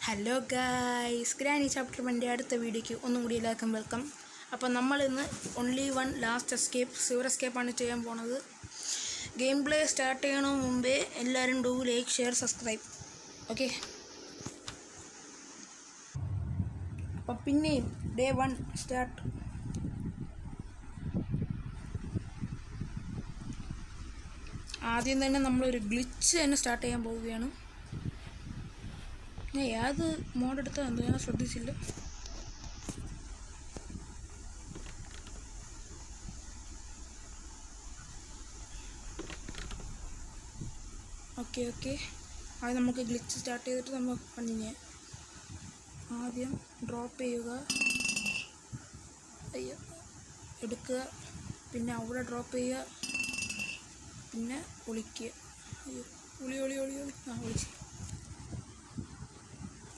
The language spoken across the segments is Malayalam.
ഹലോ ഗായ്സ്, ഗ്രാനി ചാപ്റ്റർ 1 അടുത്ത വീഡിയോയ്ക്ക് ഒന്നും കൂടി എല്ലാവർക്കും വെൽക്കം. അപ്പോൾ നമ്മളിന്ന് only one last escape sewer എസ്കേപ്പാണ് ചെയ്യാൻ പോണത്. ഗെയിം പ്ലേ സ്റ്റാർട്ട് ചെയ്യണ മുമ്പേ എല്ലാവരും do like share subscribe. Okay, അപ്പം പിന്നെയും ഡേ 1 സ്റ്റാർട്ട്. ആദ്യം തന്നെ നമ്മളൊരു ഗ്ലിച്ച് തന്നെ സ്റ്റാർട്ട് ചെയ്യാൻ പോവുകയാണ്. ഞാൻ ഏത് മോഡ് എടുത്താൽ എന്തോ ഞാൻ ശ്രദ്ധിച്ചില്ല. ഓക്കെ ആദ്യം നമുക്ക് ഗ്ലിച്ച് സ്റ്റാർട്ട് ചെയ്തിട്ട് നമ്മൾ കണ്ടിന്യൂ ചെയ്യാം. ആദ്യം ഡ്രോപ്പ് ചെയ്യുക, എടുക്കുക, പിന്നെ അവിടെ ഡ്രോപ്പ് ചെയ്യുക, പിന്നെ ഒളിക്കുക. ഒളി ഒളിച്ച്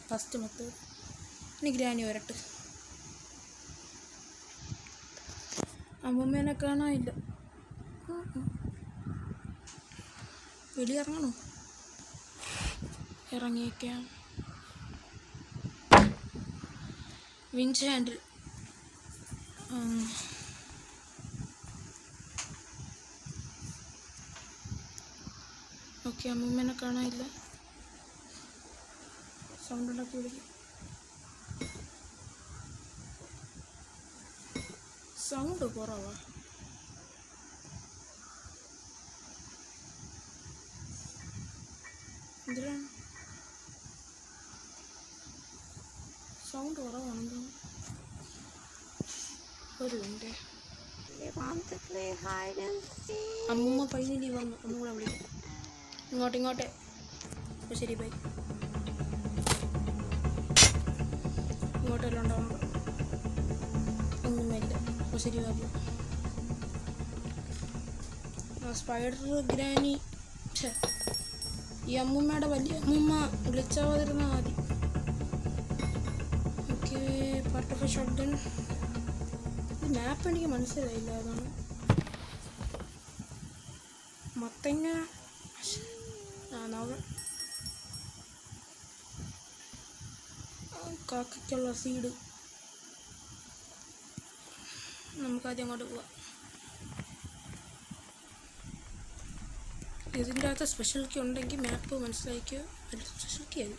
ഫസ്റ്റ് മെത്തേഡ്. ഇനി ഗ്രാനി വരട്ടെ. അമ്മൂമ്മേനെ കാണാനില്ല. വെളിയിറങ്ങണോ? ഇറങ്ങിയേക്കാം. Winch handle. ഓക്കെ, അമ്മൂമ്മേനെ കാണാനില്ല. സൗണ്ട് ഉണ്ടാക്കി വിളിക്കും. സൗണ്ട് കുറവാ. എന്തിനാണ് സൗണ്ട് കുറവാണെന്ന്? ഒരു മിനിറ്റ്. അമ്മൂമ്മ ഫൈനലി വന്നു. ഒന്നുകൂടെ വിളിക്കും. ഇങ്ങോട്ടെ. അപ്പോൾ ശരി, ബൈ. ഇങ്ങോട്ടെല്ലാം ഉണ്ടാവുമ്പോൾ ഒന്നുമില്ല. അപ്പോൾ ശരി, ബാബു. Spider granny. ഈ അമ്മൂമ്മയുടെ വലിയ അമ്മൂമ്മ ഗ്ലിച്ചാവാതിരുന്നാൽ മതി. Okay, part of shut down. ഈ മാപ്പ് എനിക്ക് മനസ്സിലായില്ല. അതാണ് മത്തങ്ങ. കാക്കയ്ക്കുള്ള സീഡ്. നമുക്കാദ്യം അങ്ങോട്ട് പോവാം. ഇതിൻ്റെ അകത്ത് സ്പെഷ്യൽ കീ ഉണ്ടെങ്കിൽ മാപ്പ് മനസ്സിലാക്കിയോ. അതിൽ സ്പെഷ്യൽ കീ അല്ല.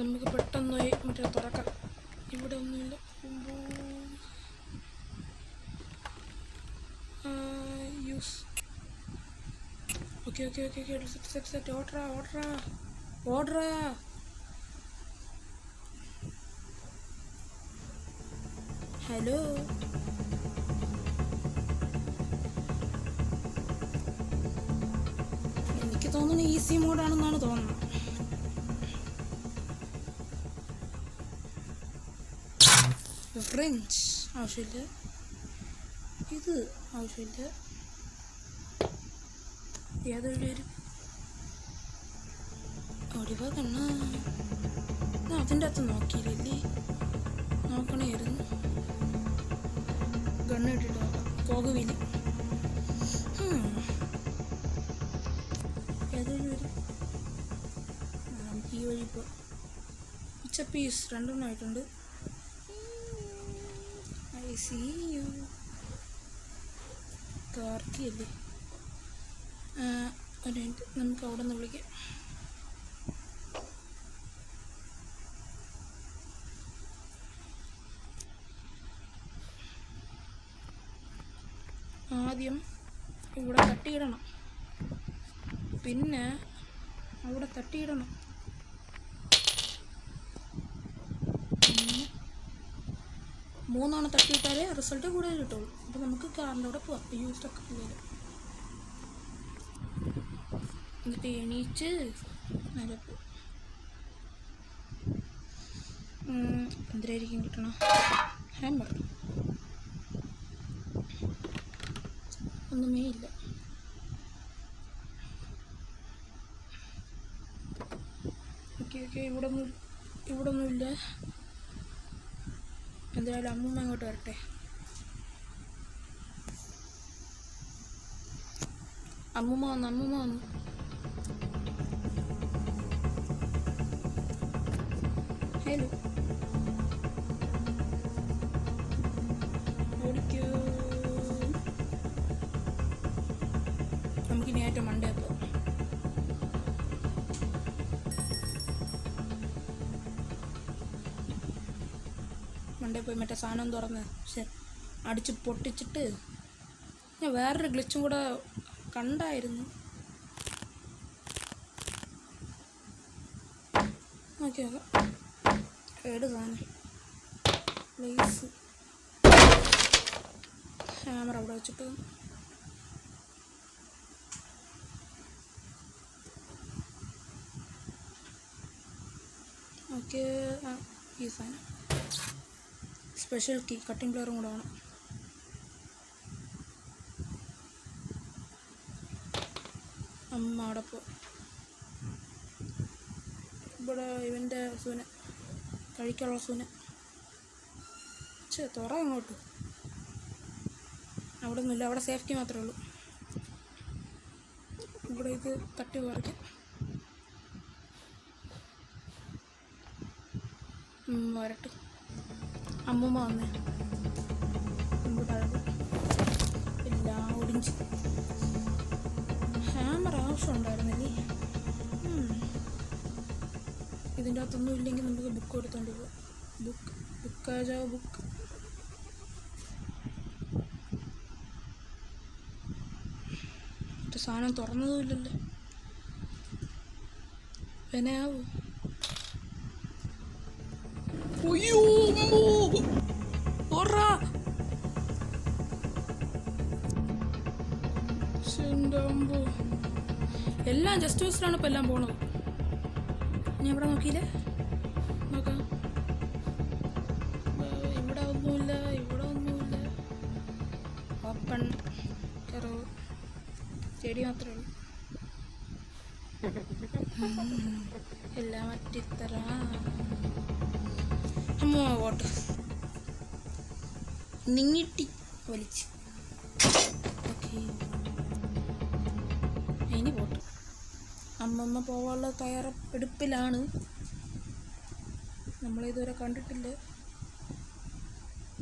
നമുക്ക് പെട്ടെന്ന് മറ്റേ തുറക്കാം. ഇവിടെ ഒന്നുമില്ല. യൂസ്. Okay set. ഓർഡറാ. ഹലോ, എനിക്ക് തോന്നുന്നു ഈസി മോഡാണെന്നാണ് തോന്നുന്നത്. ഫ്രഞ്ച് ആവശ്യമില്ല. ഇത് ആവശ്യമില്ല. ഏതൊരു പേര് ഒടിവാ കണ്ണ. അതിൻ്റെ അകത്ത് നോക്കിയില്ലേ? നോക്കണമായിരുന്നു. ഗണ്ണ് ഇട്ടിട്ട് നോക്കാം. പോകുവില്ല. ഏതൊരു പേര് ഈ വഴി ഇപ്പോൾ പീസ് 2 ആയിട്ടുണ്ട്. I see you. കാർക്കിയല്ലേ? ഒരു മിനിറ്റ്, നമുക്ക് അവിടെ നിന്ന് വിളിക്കാം. ആദ്യം ഇവിടെ തട്ടിയിടണം, പിന്നെ അവിടെ തട്ടിയിടണം. 3 തട്ടിയിട്ടാലേ റിസൾട്ട് കൂടുതൽ കിട്ടുള്ളൂ. അപ്പോൾ നമുക്ക് കാറിൻ്റെ അവിടെ പോവാം. യൂസ്റ്റൊക്കെ കൂടുതൽ. എന്നിട്ട് എണീച്ച് നേരെ പോവും. എന്തിനായിരിക്കും കിട്ടണം? ഹാമർ. ഒന്നുമേ ഇല്ല. ഓക്കെ ഇവിടെ ഒന്നുമില്ല. എന്തായാലും അമ്മൂമ്മ അങ്ങോട്ട് വരട്ടെ. അമ്മൂമ്മ വന്നു. ഹലോ ഓടിക്കോ. നമുക്കിനി ഏറ്റവും മണ്ടേ പോകാം. മണ്ടേ പോയി മറ്റേ സാധനം തുറന്ന് അടിച്ച് പൊട്ടിച്ചിട്ട് ഞാൻ വേറൊരു ഗ്ലിച്ചും കൂടെ കണ്ടായിരുന്നു. നോക്കി നോക്കാം ഏട് സാധനം. പ്ലീസ് ക്യാമറ അവിടെ വെച്ചിട്ട് ഓക്കെ. ഈ സാധനം സ്പെഷ്യൽ കീ കട്ടിംഗ് പ്ലെയറും കൂടെ വേണം. അമ്മ അവിടെ പോ. ഇവിടെ ഇവൻ്റെ സൂന കഴിക്കാനുള്ള സൂന തുറ ഇങ്ങോട്ട്. അവിടെ ഒന്നുമില്ല, അവിടെ സേഫ്റ്റി മാത്രമേ ഉള്ളൂ. ഇവിടെ ഇത് തട്ടി പറിക്കാം. വരട്ടെ. അമ്മൂമ്മ വന്നേ. ഇവിടെ എല്ലാം ഒടിഞ്ച്. ഹാമർ ആവശ്യമുണ്ടായിരുന്നല്ലേ. ഇതിൻ്റെ അകത്തൊന്നും ഇല്ലെങ്കിൽ നമുക്ക് ബുക്ക് എടുത്തോണ്ട് പോകാം. ബുക്ക് സാധനം തുറന്നതും ഇല്ലല്ലോ. വിനയാവോ? എല്ലാം ജസ്റ്റ് മിസ്സിലാണ് ഇപ്പം എല്ലാം പോണത്. ഞാൻ ഇവിടെ നോക്കിയില്ലേ, നോക്കാം. ഇവിടെ ഒന്നുമില്ല. ഓപ്പൺ കറവ് ചെടി മാത്രമേ ഉള്ളൂ. എല്ലാം മറ്റിത്തര അമ്മ പോട്ട് നിങ്ങിട്ടി വലിച്ച്. ഓക്കെ ഇനി പോട്ട്. അമ്മമ്മ പോവാനുള്ള തയ്യാറെടുപ്പിലാണ്. നമ്മളിതുവരെ കണ്ടിട്ടില്ല.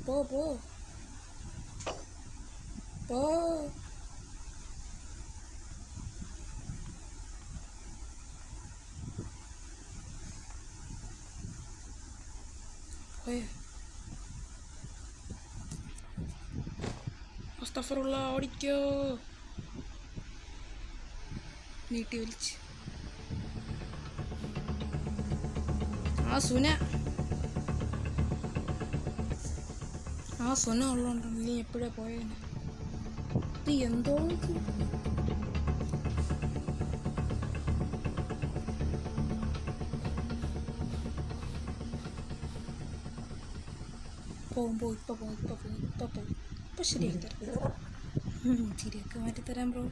പോ പോ പോ. മുസ്തഫറുള്ള ഓടിക്കോ. നീട്ടി വലിച്ച് ആ സുന ഉള്ളതുകൊണ്ടാണ് നീ എപ്പോഴേ പോയേനെ. ഇത് എന്തോ ഇപ്പൊ ശരിയാക്കി തരാം. ശരിയൊക്കെ മാറ്റിത്തരാം ബ്രോ.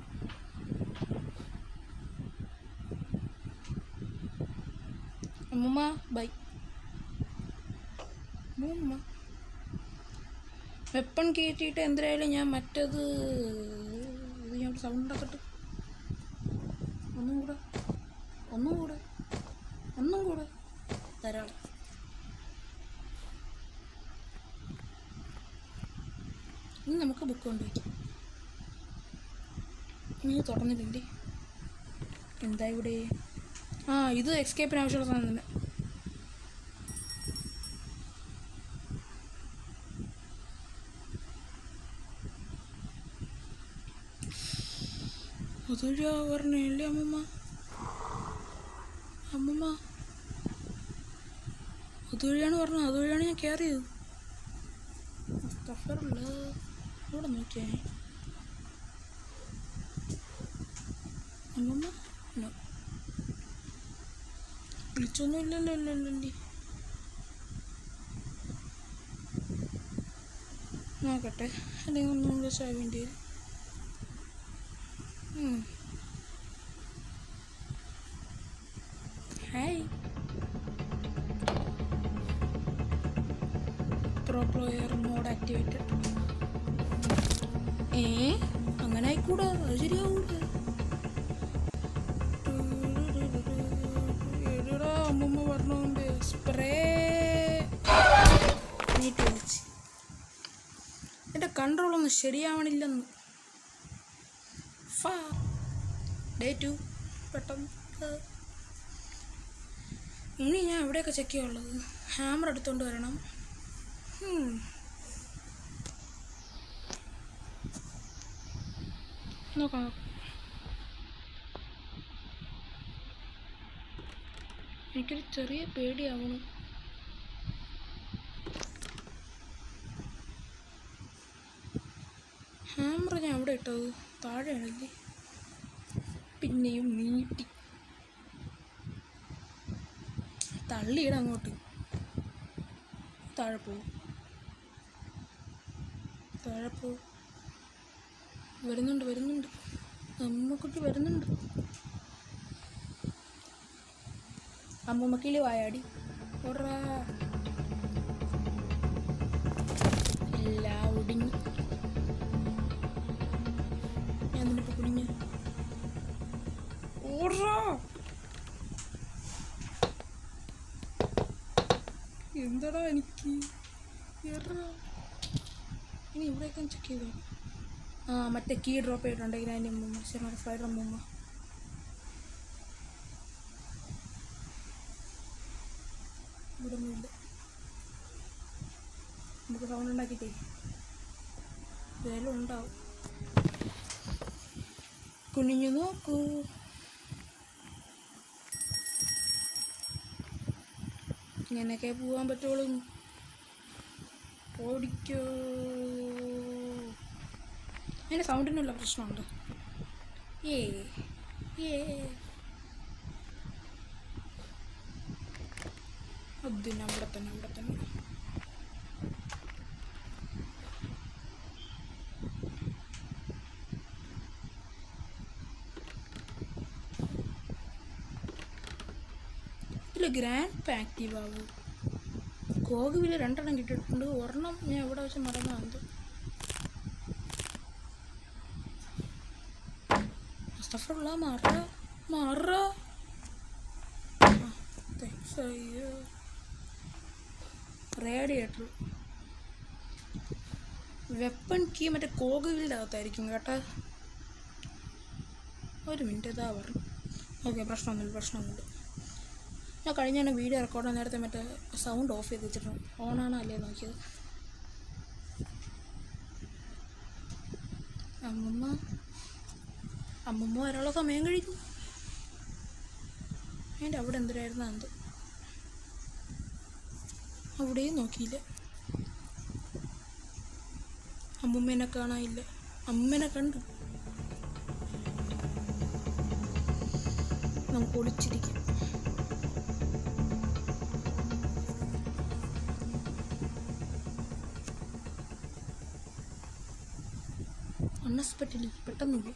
അമ്മൂമ്മ ബൈ. അമ്മൂമ്മ വെപ്പൺ കയറ്റിയിട്ട് എന്തായാലും ഞാൻ മറ്റത് ഇത് ഞാൻ സൗണ്ട് ഉണ്ടാക്കട്ടെ. ഒന്നും കൂടെ ധാരാളം. ഇനി നമുക്ക് ബുക്ക് കൊണ്ടുവയ്ക്കാം. നീ തുറന്നില്ലേ? എന്താ ഇവിടെ? ഇത് എസ്കേപ്പിന് ആവശ്യമുള്ള സാധനം തന്നെ. അതുവഴിയാ പറഞ്ഞല്ലേ അമ്മൂമ്മ? അതുവഴിയാണ് പറഞ്ഞത്. അതുവഴിയാണ് ഞാൻ കയറിയത്. ഇവിടെ നോക്കിയേ അമ്മൂമ്മ. വിളിച്ചൊന്നും ഇല്ലല്ലോ. നോക്കട്ടെ, അല്ലെങ്കിൽ ഒന്നും വിളിച്ചാൽ വേണ്ടി വരും. Hi. Pro player mode activated. അങ്ങനെ ആയിക്കൂടാ, അത് ശരിയാവൂല. അമ്മൂമ്മ പറഞ്ഞോണ്ട് സ്പ്രേ കൺട്രോളൊന്നും ശരിയാവണില്ലെന്ന്. ഡേ 2 പെട്ടെന്ന്. ഇനി ഞാൻ എവിടെയൊക്കെ ചെക്ക് ചെയ്യാനുള്ളത്? ഹാമർ എടുത്തുകൊണ്ട് വരണം. നോക്കാം. എനിക്കൊരു ചെറിയ പേടിയാവണം. ഹാമർ ഞാൻ എവിടെ ഇട്ടത്? താഴെയാണല്ലേ. പിന്നെയും നീട്ടി തള്ളിയിട അങ്ങോട്ട്. താഴെ പോവും. വരുന്നുണ്ട്. അമ്മക്കുട്ടി വരുന്നുണ്ട്. അമ്മമ്മക്കില് വായാടി. എല്ലാം ഒടിഞ്ഞു. ഞാൻ നിന്നിപ്പോൾ കുടിഞ്ഞ എന്താടാ എനിക്ക്. ഇനി ഇവിടെയൊക്കെ ചെക്ക് ചെയ്തോ. മറ്റേ കീ ഡ്രോപ്പ് ചെയ്തിട്ടുണ്ടെങ്കിൽ അതിൻ്റെ അമ്മൂമ്മ. ശരി, ഫ്ലൈഡർ അമ്മൂമ്മ. ഇവിടെ ഒന്നുമില്ല. നമുക്ക് സൗണ്ട് ഉണ്ടാക്കിയിട്ടേ വേലും ഉണ്ടാവും. കുനിഞ്ഞു നോക്കൂ. ഇങ്ങനെയൊക്കെ പോകാൻ പറ്റുള്ളൂ. ഓടിക്കോ. അതിൻ്റെ സൗണ്ടിനുള്ള പ്രശ്നമുണ്ട്. അതിന് അവിടെ തന്നെ. ഇതിൽ ഗ്രാൻഡ് ആക്റ്റീവ് ആവും. കോഗുവിൽ 2 കിട്ടിയിട്ടുണ്ട്. ഒരെണ്ണം ഞാൻ എവിടെ വെച്ച് മറന്നത്. മാറ. അയ്യോ, റേഡിയേറ്റർ. വെപ്പൺ കീ മറ്റേ കോഗുവിൻ്റെ അകത്തായിരിക്കും കേട്ടോ. ഒരു മിനിറ്റ്, ഇതാ പറഞ്ഞു. ഓക്കെ, പ്രശ്നമൊന്നുമില്ല. ഞാൻ കഴിഞ്ഞ വീഡിയോ റെക്കോർഡ് നേരത്തെ മറ്റേ സൗണ്ട് ഓഫ് ചെയ്ത് വെച്ചിട്ടുണ്ട്. ഓണാണോ അല്ലേ നോക്കിയത്. അമ്മമ്മ വരാനുള്ള സമയം കഴിഞ്ഞു. അതിൻ്റെ അവിടെ എന്തിനായിരുന്നു എന്ത്. അവിടെയും നോക്കിയില്ല. അമ്മൂമ്മേനെ കാണാനില്ല. അമ്മൂമ്മേനെ കണ്ടു. നമുക്ക് ഒളിച്ചിരിക്കാം. അൺഎക്സ്പെക്റ്റഡ്ലി പെട്ടെന്ന് പോയി.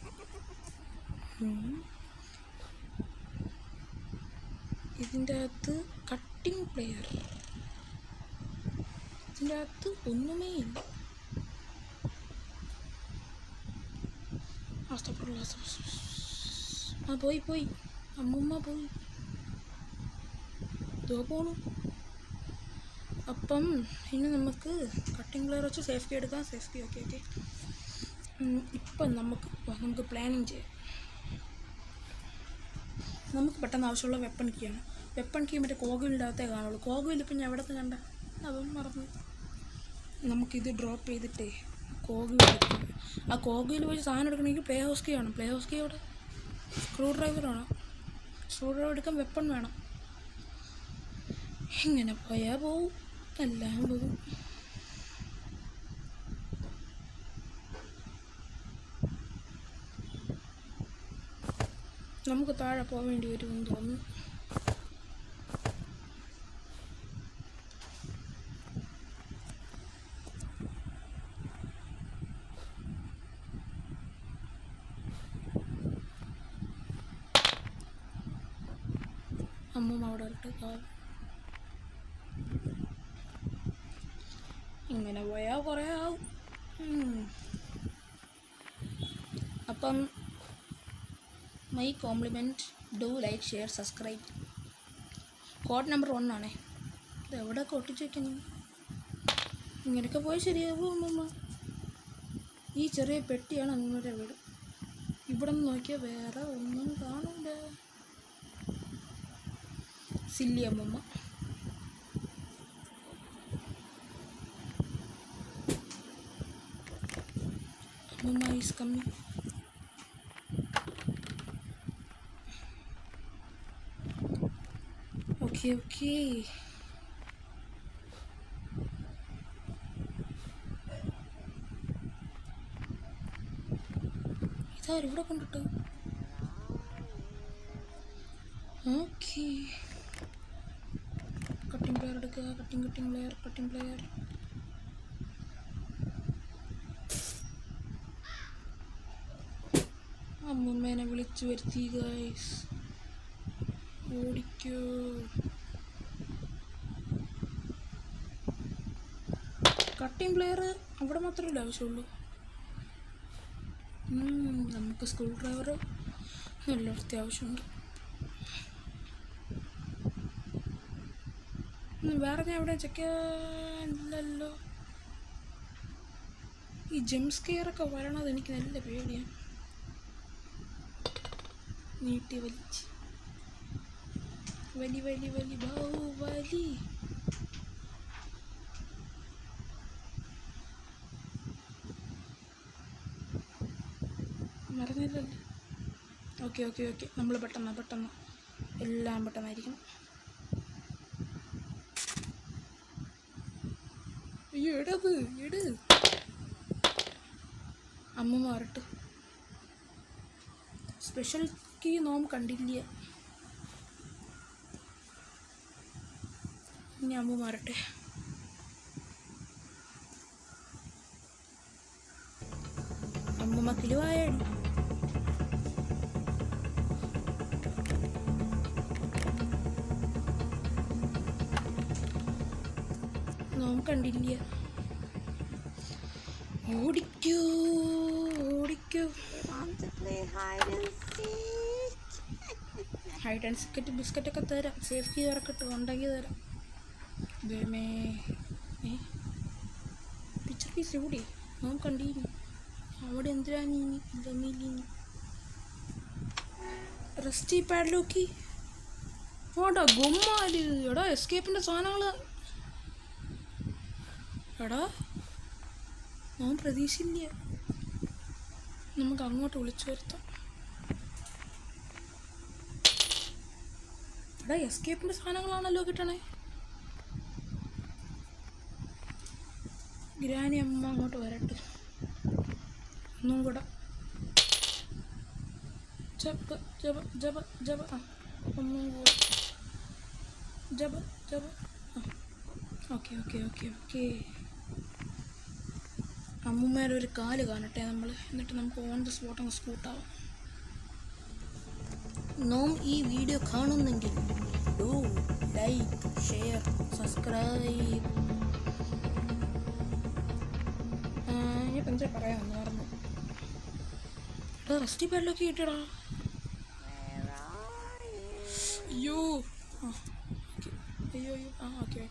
ഇതിൻ്റെ അകത്ത് കട്ടിംഗ് പ്ലെയർ. ഇതിൻ്റെ അകത്ത് ഒന്നുമേ ഇല്ല. പോയി അമ്മൂമ്മ പോയി. ഇതോ പോണു. അപ്പം ഇനി നമുക്ക് കട്ടിംഗ് പ്ലെയർ വെച്ച് സേഫ്റ്റി എടുക്കാം. ഓക്കെ. ഇപ്പം നമുക്ക് പ്ലാനിങ് ചെയ്യാം. നമുക്ക് പെട്ടെന്ന് ആവശ്യമുള്ള വെപ്പൺ കീ ആണ്. വെപ്പൺ കീ മറ്റേ കോഗുവിൻ്റെ അകത്തേ കാണുള്ളൂ. കോഗുവിൽ ഇപ്പം ഞാൻ എവിടെ കണ്ട അതും മറന്നു. നമുക്കിത് ഡ്രോപ്പ് ചെയ്തിട്ടേ കോഗുവിൽ എടുക്കണം. ആ കോഗുവിൽ പോയി സാധനം എടുക്കണമെങ്കിൽ പ്ലേ ഹൗസ് കീ വേണം. പ്ലേ ഹൗസ് കീ അവിടെ സ്ക്രൂ ഡ്രൈവർ വേണം. സ്ക്രൂ ഡ്രൈവർ എടുക്കാൻ വെപ്പൺ വേണം. ഇങ്ങനെ പോയാൽ പോവും. എല്ലാം പോവും. നമുക്ക് താഴെ പോവേണ്ടി വരുമെന്ന് തോന്നുന്നു. അമ്മൂമ്മ അവിടെ ഇട്ട് ഇങ്ങനെ പോയാൽ കുറേ ആവും. അപ്പം my compliment, do like, share, subscribe. Code number 1 ആണേ. ഇത് എവിടെ ഒട്ടിച്ച് വയ്ക്കുന്നു? ഇങ്ങനെയൊക്കെ പോയി ശരിയാവും അമ്മമ്മ. ഈ ചെറിയ പെട്ടിയാണ് അമ്മൂമ്മയുടെ വീട്. ഇവിടെ നിന്ന് നോക്കിയാൽ വേറെ ഒന്നും കാണില്ല. സില്ലി അമ്മൂമ്മ. അമ്മൂമ്മ ഈസ് കമ്മിങ്. Okay okay. ഇതാരും ഇവിടെ കൊണ്ടിട്ട്. ഓക്കെ, കട്ടിംഗ് പ്ലെയർ എടുക്കുക. Cutting plier. അമ്മൂമ്മേനെ വിളിച്ചു വരുത്തി ഗൈസ്. ഓടിക്കോ. കട്ടിംഗ് പ്ലെയർ അവിടെ മാത്രമല്ല ആവശ്യമുള്ളൂ. നമുക്ക് സ്ക്രൂ ഡ്രൈവർ നല്ല അത്യാവശ്യമുണ്ട്. വേറെ ഞാൻ എവിടെ ചെക്കില്ലല്ലോ. ഈ ജംപ് സ്കെയറൊക്കെ വരണത് എനിക്ക് നല്ല പേടിയാണ്. നീട്ടി വലിച്ച് വലി ബാഹുബലി. മറന്നില്ലല്ലോ. ഓക്കെ. നമ്മൾ പെട്ടെന്ന് എല്ലാം പെട്ടെന്നായിരിക്കണം. അയ്യോ എട്. അമ്മൂമ്മ വരട്ടെ. സ്പെഷ്യൽ കീ നോം കണ്ടില്ല. ഇനി അമ്മൂമ്മ വരട്ടെ. അമ്മൂമ്മ കിലുവായാണ്. നോം കണ്ടില്ല. ഓടിക്കോ. ഹൈഡ് ആൻഡ് സീക്ക് ബിസ്ക്കറ്റൊക്കെ തരാം. സേഫ് കീ ഇറക്കട്ട് ഉണ്ടെങ്കിൽ തരാം. പിക്ചർ പീസ് എവിടെ? നോം കണ്ടില്ല. അവിടെ എന്തിനാണ് ഇനി റെസ്റ്റി പാഡിലോക്കി പോടാ ഗുമ്മാല്. എടാ എസ്കേപ്പിൻ്റെ സാധനങ്ങൾ. എടാ ഞാൻ പ്രതീക്ഷയില്ല. നമുക്ക് അങ്ങോട്ട് വിളിച്ചു വരുത്താം. എടാ എസ്കേപ്പിൻ്റെ സാധനങ്ങളാണല്ലോ കിട്ടണേ. ഗ്രാനി അമ്മ അങ്ങോട്ട് വരട്ടെ. ഒന്നും കൂടെ ജപ ഒന്നും കൂടെ ജപ. ഓക്കെ. അമ്മൂമ്മേടെ ഒരു കാല് കാണട്ടെ നമ്മൾ. എന്നിട്ട് നമുക്ക് ഓൺ ദ സ്പോട്ട് അങ്ങ് സ്കൂട്ടാവാം. നോം ഈ വീഡിയോ കാണുന്നെങ്കിൽ ഡു ലൈക്ക്, ഷെയർ, സബ്സ്ക്രൈബ്. ഞാൻ എന്താ പറയാമെന്ന് പറഞ്ഞു. എടാ റെസ്റ്റി പാഡിലൊക്കെ കിട്ടിയടാ. അയ്യോ ഓക്കെ.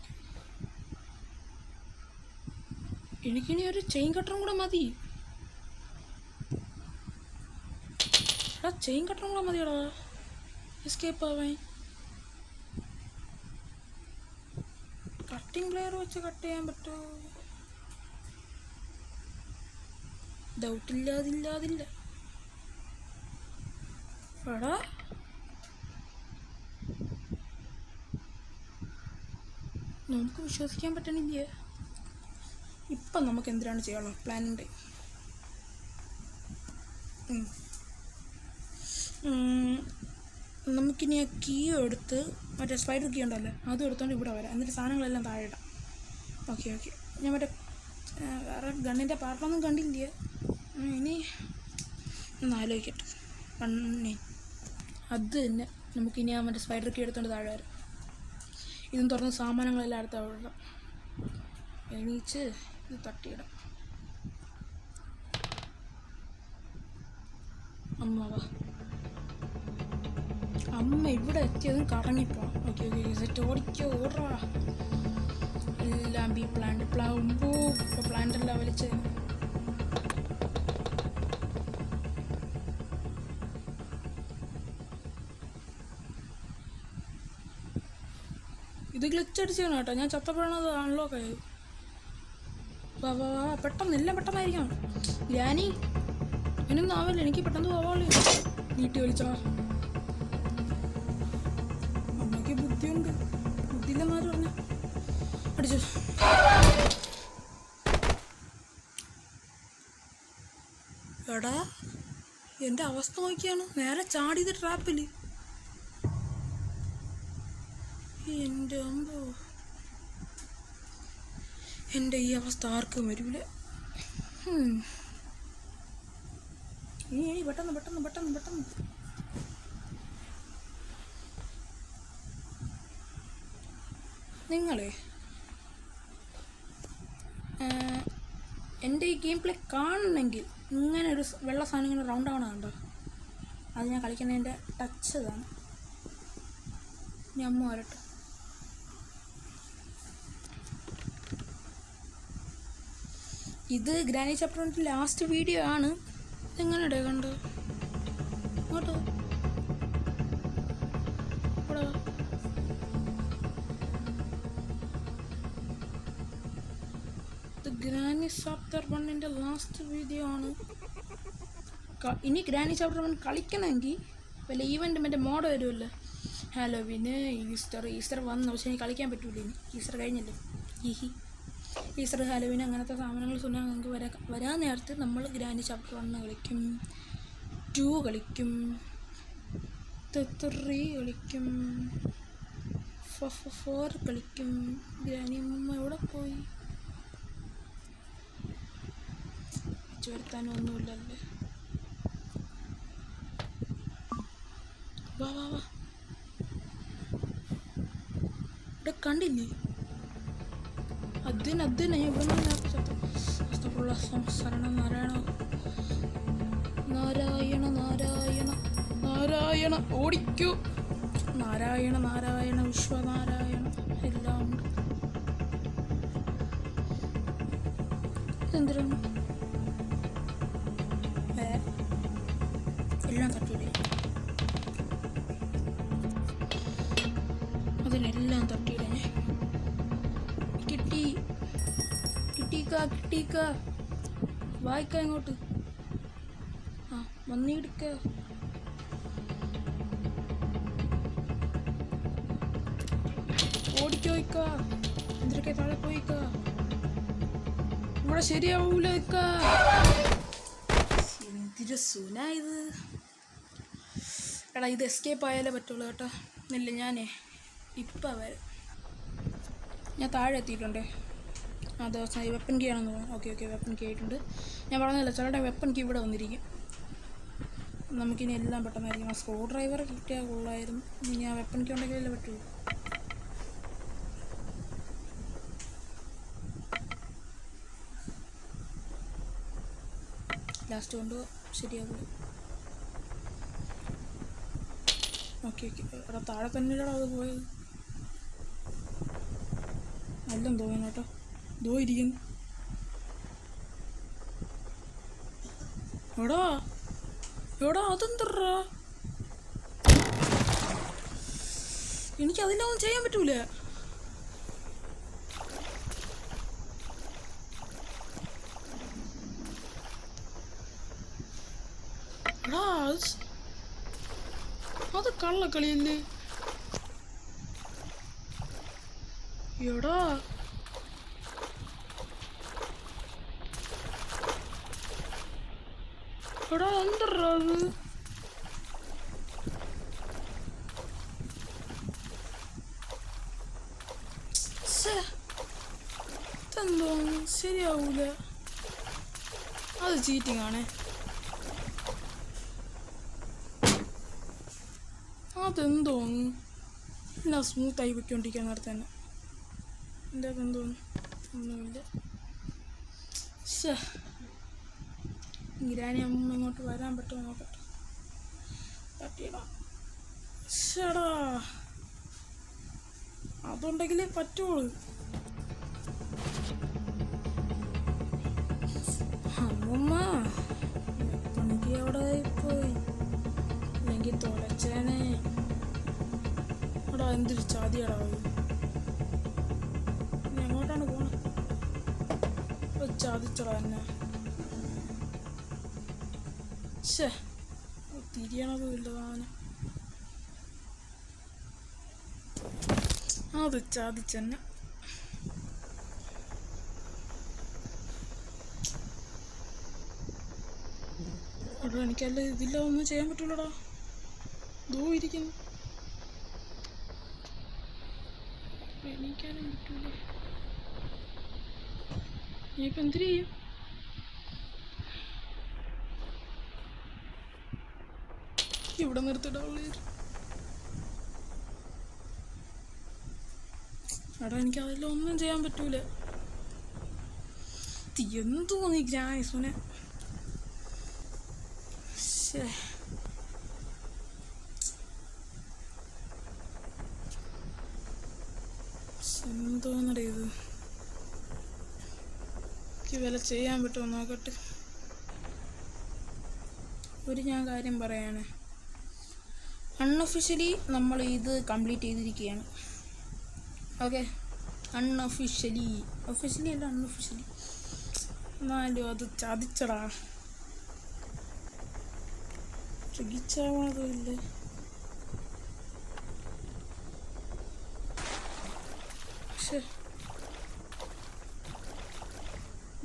എനിക്കിനി ഒരു ചെയിൻ കട്ടറും കൂടെ മതി. ചെയിൻ കട്ടറും കൂടെ മതിയടാ എസ്കേപ്പ് ആവാൻ. കട്ടിംഗ് പ്ലെയർ വെച്ച് കട്ട് ചെയ്യാൻ പറ്റുമോ? ഡൗട്ടില്ലാതില്ല. എടാ നമുക്ക് വിശ്വസിക്കാൻ പറ്റണില്ല. ഇപ്പം നമുക്ക് എന്തിനാണ് ചെയ്യാനുള്ള പ്ലാനുണ്ട്. നമുക്കിനി ആ കീ എടുത്ത് മറ്റേ സ്പൈഡർ കീ ഉണ്ടല്ലോ അതും എടുത്തോണ്ട് ഇവിടെ വരാം. എന്നിട്ട് സാധനങ്ങളെല്ലാം താഴെ ഇടാം. ഓക്കെ. ഞാൻ മറ്റേ വേറെ ഗണ്ണിൻ്റെ പാർട്ടൊന്നും കണ്ടില്ല. ഇനി ഒന്ന് ആലോചിക്കട്ടെ. അത് തന്നെ നമുക്കിനി ആ മറ്റേ സ്പൈഡർ കീ എടുത്തോണ്ട് താഴെ വരാം. ഇതും തുറന്ന് സാമാനങ്ങളെല്ലാം അടുത്ത് അവിടെ ഇടാം. എണീച്ച് ഇത് തട്ടിയിടാം. അമ്മ ഇവിടെ എത്തിയതും കറങ്ങിപ്പോണം. Okay set. ഓടാ. എല്ലാം ബി പ്ലാന്റ് ഇപ്പോൾ പ്ലാന്റ് എല്ലാം വലിച്ച് ഇത് ഗ്ലിച്ചടിച്ചാണ് കേട്ടോ. ഞാൻ ചത്തപ്പോഴാണത് അൺലോക്ക് ആയത്. വാ വാ വാ പെട്ടെന്ന്, എല്ലാം പെട്ടെന്നായിരിക്കണം. ഗ്രാനി അതിനൊന്നും ആവില്ല, എനിക്ക് പെട്ടെന്ന് പോവാളി. നീട്ടി വലിച്ചോ. അമ്മയ്ക്ക് ബുദ്ധിയുണ്ട്, ബുദ്ധിയില്ലെന്നാരും പറഞ്ഞ അടിച്ചു. എടാ എൻ്റെ അവസ്ഥ നോക്കിയാണ്, നേരെ ചാടിയത് ട്രാപ്പിൽ. എൻ്റെ അമ്പോ, എൻ്റെ ഈ അവസ്ഥ ആർക്കും വരൂല. ഇനി പെട്ടെന്ന് പെട്ടെന്ന് പെട്ടെന്ന് പെട്ടെന്ന്. നിങ്ങളെ എൻ്റെ ഈ ഗെയിം പ്ലേ കാണണമെങ്കിൽ ഇങ്ങനെ ഒരു വെള്ള സാധനം ഇങ്ങനെ റൗണ്ട് ആവണ കണ്ടോ, അത് ഞാൻ കളിക്കുന്നതിൻ്റെ ടച്ച് ഇതാണ്. ഇനി അമ്മ വരട്ടെ. ഇത് ഗ്രാനി ചാപ്റ്റർ 1 ലാസ്റ്റ് വീഡിയോ ആണ്. എങ്ങനെയുണ്ട് കണ്ടോ? അങ്ങോട്ടോ ഇത് ഗ്രാനി ചാപ്റ്റർ 1 ലാസ്റ്റ് വീഡിയോ ആണ്. ഇനി ഗ്രാനി ചാപ്റ്റർ 1 കളിക്കണമെങ്കിൽ വല്ല ഈവൻറ്റ് മറ്റേ മോഡ് വരുമല്ലോ, ഹാലോവിന്, ഈസ്റ്റർ വന്നു. പക്ഷേ എനിക്ക് കളിക്കാൻ പറ്റൂല, ഇനി ഈസ്റ്റർ കഴിഞ്ഞല്ലോ. ഈസ്റ്റർ, ഹാലോവിന് അങ്ങനത്തെ സാധനങ്ങൾ சொன்னால் നമുക്ക് വരാൻ നേരത്ത് നമ്മൾ ഗ്രാനി ചാപ്റ്റർ 1 കളിക്കും, 2 കളിക്കും, 3 കളിക്കും, 4 കളിക്കും. ഗ്രാനി അമ്മ എവിടെ പോയി? വരുത്താനൊന്നുമില്ലല്ലേ. വാ വാ വാ, ഇവിടെ കണ്ടില്ലേ? അതിന് ശരണം നാരായണ നാരായണ നാരായണ നാരായണ ഓടിക്കൂ. നാരായണ നാരായണ വിശ്വനാരായണ എല്ലാം ഉണ്ട്. എന്തിനാണ് എല്ലാം തട്ടിയില്ലേ? അതിനെല്ലാം തട്ടിയിടേ. കിട്ടിക്ക വായിക്ക ഇങ്ങോട്ട്. ആ വന്നിടിക്ക. ഓടിക്കോയിക്ക, എന്തൊക്കെ താഴെ പോയിക്ക. ഇവിടെ ശരിയാവൂല. എന്തൊരു സുനായത്. എടാ ഇത് എസ്കേപ്പ് ആയാലേ പറ്റുള്ളൂ കേട്ടോ. ഇല്ല ഞാനേ ഇപ്പം വരെ ഞാൻ താഴെ എത്തിയിട്ടുണ്ടേ. ആ ദിവസം വെപ്പൻ കീ ആണെന്ന് പറഞ്ഞു. ഓക്കെ വെപ്പൻ കീ ആയിട്ടുണ്ട്. ഞാൻ പറഞ്ഞില്ല ചിലരുടെ വെപ്പൻ കീ ഇവിടെ വന്നിരിക്കും. നമുക്കിനി എല്ലാം പെട്ടെന്നായിരിക്കും. ആ സ്ക്രൂ ഡ്രൈവർ കിട്ടിയാൽ കൊള്ളായിരുന്നു. ഇനി ആ വെപ്പൻ കീ ഉണ്ടെങ്കിലല്ലേ പറ്റുള്ളൂ. ലാസ്റ്റ് കൊണ്ട് ശരിയാവില്ല. ഓക്കെ എടാ താഴെ തന്നെയല്ലടാ അത് പോയത്. എല്ലാം തോന്നുന്നു കേട്ടോ. ദോ ഇരിക്കുന്നു. എടാ അതെന്തറാ? എനിക്കതിലൊന്നും ചെയ്യാൻ പറ്റൂല. എടാ അത് കള്ളക്കളിയല്ലേ? എടാ എന്തറാ അത്? ഇതെന്തോ ശരിയാവൂല. അത് ചീറ്റിംഗ് ആണേ. അതെന്തോന്നു എന്നാ സ്മൂത്തായി പൊയ്ക്കൊണ്ടിരിക്കാൻ നേരത്തെ തന്നെ. എൻ്റെ അതെന്തോന്നു ഒന്നുമില്ല. ഗ്രാനി അമ്മ ഇങ്ങോട്ട് വരാൻ പറ്റുമോ നോക്കട്ടെ. തട്ടിയിടാം. ശടാ അതുണ്ടെങ്കിലേ പറ്റുള്ളൂ. അമ്മമ്മ പണിക്ക് അവിടെ പോയി, അല്ലെങ്കിൽ തൊലച്ചേനെ. എടാ എന്തൊരു ചാതിയടാ. ചാദിച്ചടാ എന്നെ. ഛേ, തിരിയണതും ഇല്ല താനും. അത് ചാദിച്ചെന്നെ. എടാ എനിക്കല്ല ഇതില്ല, ഒന്നും ചെയ്യാൻ പറ്റൂലടാ. ദൂ ഇരിക്കുന്നു, എണീക്കാനും പറ്റൂല. നീ ഇപ്പം എന്തിനു ചെയ്യും? ഇവിടെ നിർത്തിടാവുള്ളൂ. എടാ എനിക്കതെല്ലാം ഒന്നും ചെയ്യാൻ പറ്റൂല. എന്തോ നീ ഗ്രാസുനെ. എന്തോന്നടേ ഇത്? എനിക്ക് വില ചെയ്യാൻ പറ്റുമോ നോക്കട്ടെ. ഞാൻ കാര്യം പറയാണ്, അൺഒഫീഷ്യലി നമ്മൾ ഇത് കംപ്ലീറ്റ് ചെയ്തിരിക്കുകയാണ്. ഓക്കെ, അൺഒഫീഷ്യലി, ഒഫീഷ്യലി അല്ല അൺഒഫീഷ്യലി. എന്നാലും അത് ചതിച്ചടാ. ട്രിഗിച്ചാവണതും ഇല്ല. പക്ഷെ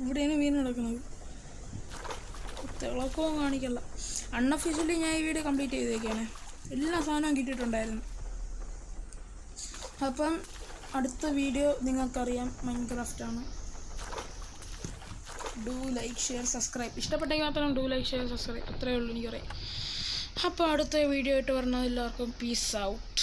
ഇവിടെയാണ് വീണ് കിടക്കുന്നത്. തിളക്കവും കാണിക്കല്ല. അൺഒഫീഷ്യലി ഞാൻ ഈ വീഡിയോ കംപ്ലീറ്റ് ചെയ്തേക്കാണ്. എല്ലാ സാധനവും കിട്ടിയിട്ടുണ്ടായിരുന്നു. അപ്പം അടുത്ത വീഡിയോ നിങ്ങൾക്കറിയാം, മൈൻക്രാഫ്റ്റാണ്. Do like share subscribe. ഇഷ്ടപ്പെട്ടെങ്കിൽ മാത്രം ഡു ലൈക്ക് ഷെയർ സബ്സ്ക്രൈബ്, അത്രയേ ഉള്ളൂ എനിക്കറിയാം. അപ്പോൾ അടുത്ത വീഡിയോ ആയിട്ട് പറഞ്ഞത് എല്ലാവർക്കും പീസ് ഔട്ട്.